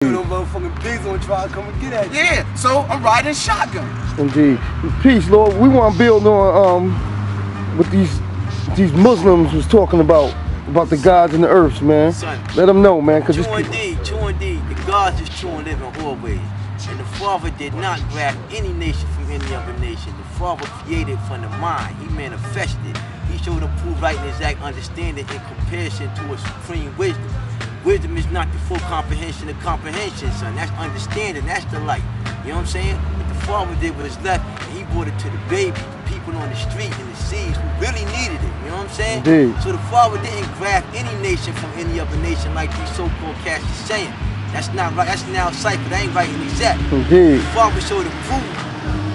Them motherfucking pigs gonna try to come and get at you. Yeah, so I'm riding shotgun. Indeed. Peace, Lord. We want to build on what these Muslims was talking about the gods and the earths, man. Son, let them know, man. Cause true indeed. The gods is true and living always. And the Father did not grab any nation from any other nation. The Father created from the mind. He manifested. He showed them prove right and exact understanding in comparison to a supreme wisdom. Wisdom is not the full comprehension of comprehension, son. That's understanding. That's the light. You know what I'm saying? What the Father did with his left, and he brought it to the baby, the people on the street and the seas who really needed it. You know what I'm saying? Indeed. So the Father didn't grab any nation from any other nation like these so-called cats are saying. That's not right. That's now cypher. That ain't right and exact. Indeed. The Father showed the proof.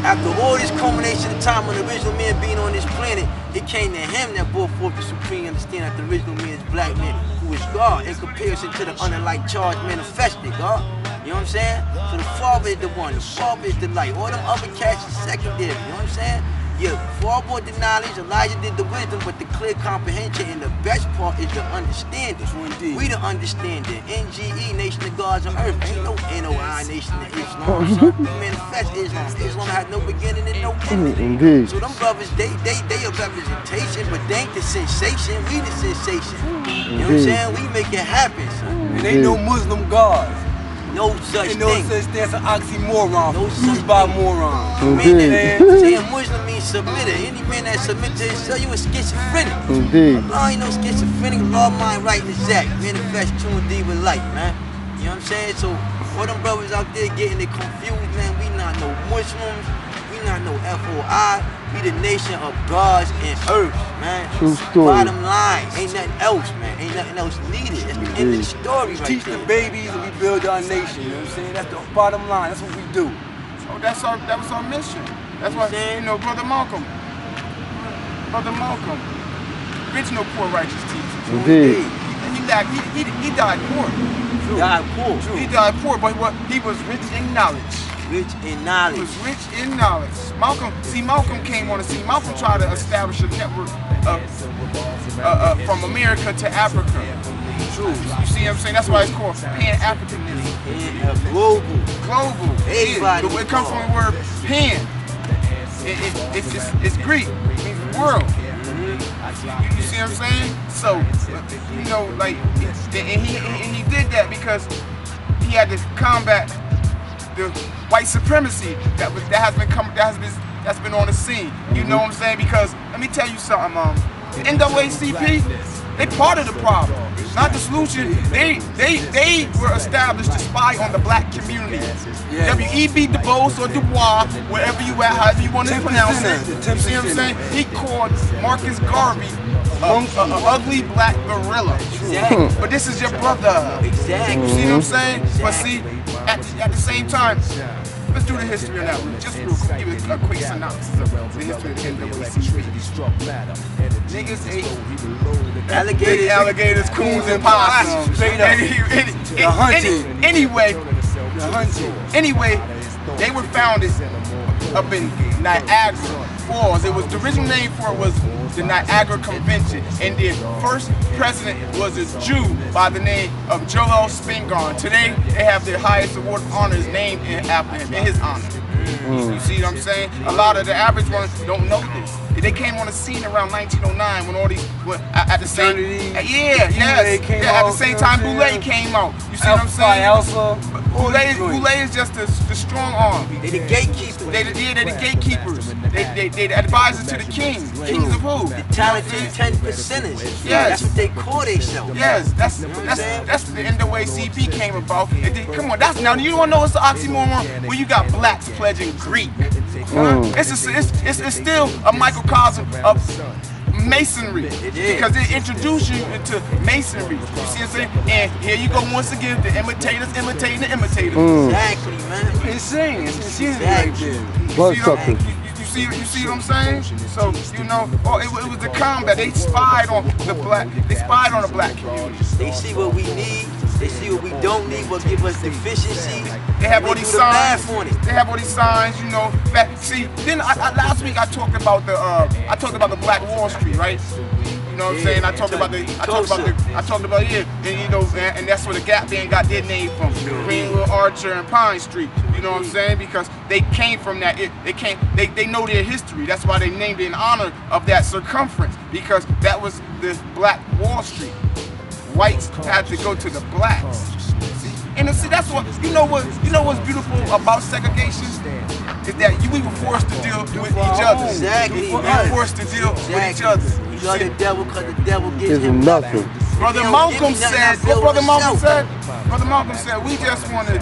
After all this culmination of time on the original man being on this planet, it came to him that brought forth the supreme understanding that the original man is black man, who is God, in comparison to the unlike charge manifested, God. You know what I'm saying? So the Father is the one, the Father is the light. All them other cats is secondary, you know what I'm saying? Yeah, Father brought the knowledge, Elijah did the wisdom, but the clear comprehension and the best part is the understanding. We the understanding. NGE, Nation of Gods on Earth. Ain't no NOI, Nation of Islam. We manifest Islam. Islam had no beginning and no ending. Indeed. So them brothers, they a representation, but they ain't the sensation. We the sensation. You know what I'm saying? We make it happen, son. And ain't no Muslim gods. No such thing. No such thing as an oxymoron. No used by morons. Saying Muslim means submitter. Any man that submits to himself, you a schizophrenic. Indeed. Allah ain't no schizophrenic. Allah mind right and exact. Manifest true and deep with light, man. You know what I'm saying? So all them brothers out there getting it confused, man. We not no Muslims. We not no FOI. We the nation of gods and earth, man. True story. Bottom line, ain't nothing else, man. Ain't nothing else needed. That's the end of the story right Teach there. the babies and we build our nation, you know what I'm saying? That's the bottom line, that's what we do. So that was our mission. That's why, you know, Brother Malcolm, original poor righteous teacher. Indeed. He died poor. True. Died poor. True. He died poor, but he was rich in knowledge. Rich in knowledge. He was rich in knowledge. Malcolm came on the scene. Malcolm tried to establish a network from America to Africa. True. You see what I'm saying? That's why it's called Pan-Africanism. Global. Everybody. It comes from the word pan. It's Greek. It means world. You see what I'm saying? So, you know, like, and he did that because he had to combat the white supremacy that's been on the scene. You know what I'm saying? Because let me tell you something, the NAACP, they part of the problem, not the solution. They were established to spy on the black community. W.E.B. Du Bois or Du Bois, wherever you at, however you want to pronounce it. You see what I'm saying? He called Marcus Garvey an ugly black gorilla. Exactly. But this is your brother. Exactly. You see what I'm saying? But see, at the same time, let's do the history of that. Just real quick, give it a quick synopsis of the history of the NAACP. Niggas ate alligators, coons, and possums. Anyway, they were founded up in Niagara Falls. The original name for it was the Niagara Convention, and their first president was a Jew by the name of Joel Spingarn. Today, they have their highest award of honor is named in his honor. You see what I'm saying? A lot of the average ones don't know this. They came on the scene around 1909 when all these at the same at the same time Boulay came out. You see what I'm saying? Boulay is just the strong arm. They the gatekeepers. They're the gatekeepers. They the advisors to the kings. Kings of who? The talented 10%ers. Yes. That's what they call themselves. Yes, that's the NAACP came about. Come on, now you don't know what's the oxymoron when you got blacks pledging Greek. It's still a microcosm of masonry because it introduced you into masonry. You see what I'm saying? And here you go once again, the imitators imitating the imitators. Exactly, man. Insane. It's insanity right there. You see what I'm saying? So, you know, it was the combat. They spied on the black. They spied on the black community. They see what we need. They see what we don't need. What give us deficiencies. They have all these signs. They have all these signs. You know. See, then last week I talked about the Black Wall Street, right? You know what I'm saying? I talked about yeah, and you know, and that's where the Gap Band got their name from. Greenwood, Archer, and Pine Street. You know what I'm saying? Because they came from that. They know their history. That's why they named it in honor of that circumference, because that was the Black Wall Street. Whites had to go to the blacks. See? And see, that's what you know. What's beautiful about segregation is that we were forced to deal with each other. Exactly. We were forced to deal with each other. You love the devil because the devil gives Isn't him nothing. Brother Malcolm said, what Brother Malcolm said? Brother Malcolm said, we just want to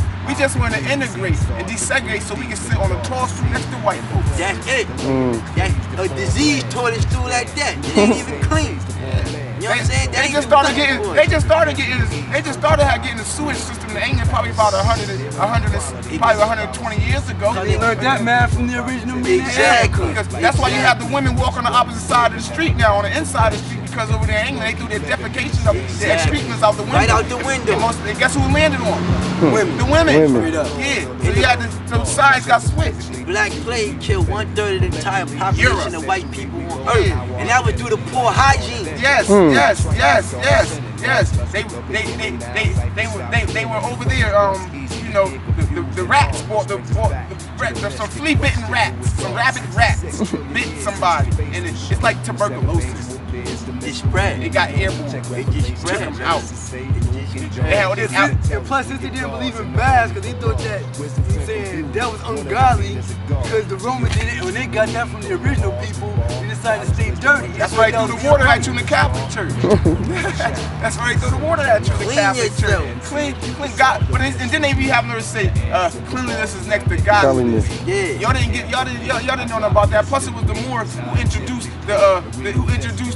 integrate and desegregate so we can sit on a tall street next to white folks. That's it. That's a disease toilet stool like that. It ain't even clean. You know what I'm saying? They just started getting the sewage system in England probably about 120 years ago. They learned that man from the original meaning. Exactly. Because that's why you have the women walk on the opposite side of the street now, on the inside of the street, because over there in England they threw their defecation of their excretions out the window. Right out the window. And guess who landed on? Women. The women. Women. Yeah. So you had the sides got switched. Black plague killed 1/3 of the entire population of white people on Earth, and that was due to poor hygiene. Yes. They were over there. You know, the rats bought some flea-bitten rats, some rabid rats bit somebody, and it's like tuberculosis. It spread. It got airborne. It just Took spread. them out. They had all this out. And plus, since they didn't believe in baths, because they thought that, you know what I'm saying, that was ungodly, because the Romans did it, and when they got that from the original people, they decided to stay dirty. That's why they threw the water at you in the Catholic Church. That's why they threw the water at you in the Clean Catholic yourself. Church. Clean God. And then they be having to say, cleanliness is next to godliness. Yeah. Y'all didn't know nothing about that. Plus, it was the Moors who introduced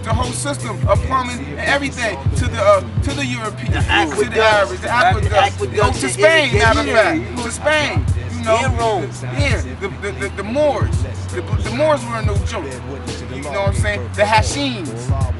the whole system of plumbing and everything to the Europeans, to the Arabs, the aqueduct. Go to Spain, matter of fact, to Spain. You know, the Moors. The Moors were no joke. You know what I'm saying? The Hashims,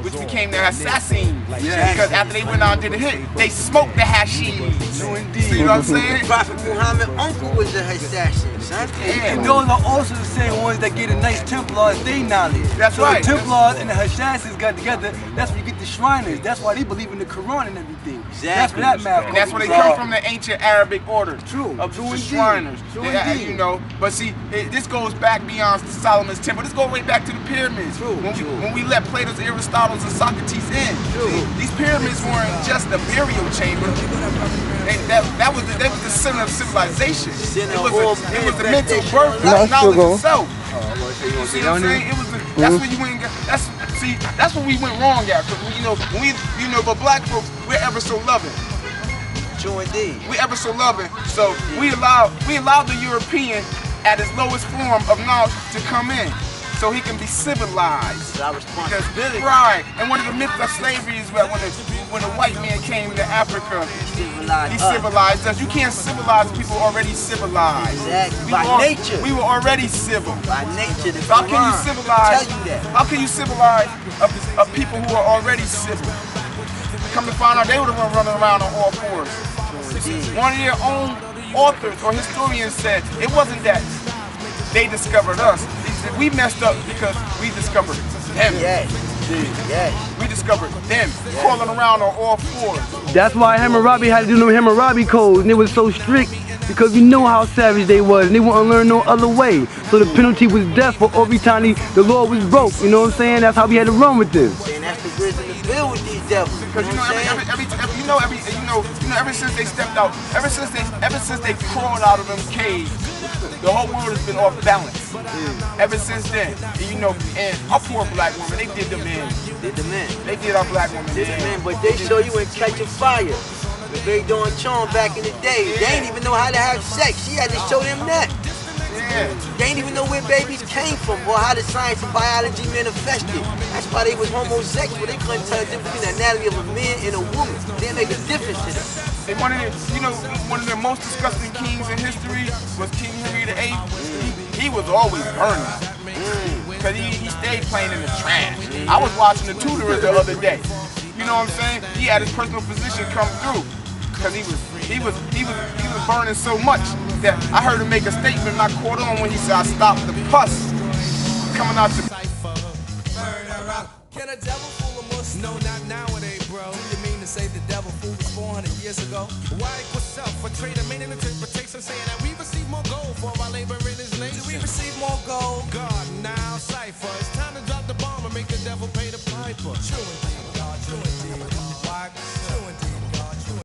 which became the Assassins. Because after they went out and did a hit, they smoked the Hashims. See what I'm saying? Prophet Muhammad's uncle was a assassin, son. And those are also the same ones that get a nice Templars they knowledge. That's so right. The Templars and the Hashasis got together. That's where you get the Shriners. That's why they believe in the Quran and everything. Exactly. That's where that math. And that's where they come from, the ancient Arabic order. True. Of True the indeed. Shriners. True Yeah, indeed. you know, but see, this goes back beyond Solomon's temple. This goes way back to the pyramids. True. When we let Plato's, Aristotle's, and Socrates in. See, these pyramids weren't just a burial chamber. That was the center of civilization. It was the mental birth of knowledge itself. You see what I'm saying? That's where you went. That's where we went wrong at. Because but black folks, we're ever so loving. True indeed. We ever so loving. So we allow the European at his lowest form of knowledge to come in, so he can be civilized. It's our responsibility. Right. And one of the myths of slavery is that when a white man came to Africa, he civilized us. You can't civilize people already civilized. Exactly. By nature. We were already civil. By nature. The How can you Quran civilize? tell you that. How can you civilize a people who are already civil? Come to find out, they would have been running around on all fours. One of their own authors or historians said it wasn't that they discovered us. We messed up because we discovered them. Yes. Yes. We discovered them crawling around on all fours. That's why Hammurabi had to do them Hammurabi codes, and it was so strict because we know how savage they was, and they wouldn't learn no other way. So the penalty was death for every time the law was broke. You know what I'm saying? That's how we had to run with this. And that's the wisdom to build with these devils. Because ever since they stepped out, ever since they crawled out of them caves, the whole world has been off balance. Ever since then, and our poor black women, they did them in. They did our black women in. But they show you in Catching Fire. The Bay Dawn Chong back in the day. They ain't even know how to have sex. She had to show them that. Yeah. They ain't even know where babies came from or how the science of biology manifested. That's why they was homosexual. They couldn't tell the difference between the anatomy of a man and a woman. They didn't make a difference to them. And one of the most disgusting kings in history was King Henry VIII. He was always burning. Because he stayed playing in the trash. I was watching The Tudors the other day. You know what I'm saying? He had his personal physician come through. Because he was burning so much that I heard him make a statement and I caught on when he said, I stopped the pus coming out the... No, not nowadays, bro. You mean to say the devil fooled us 400 years ago? Why equal self? A trader made an interpretation saying that we receive more gold for our labor in his nation. Do we receive more gold? God, now cipher. It's time to drop the bomb and make the devil pay the piper. True indeed, God, true indeed.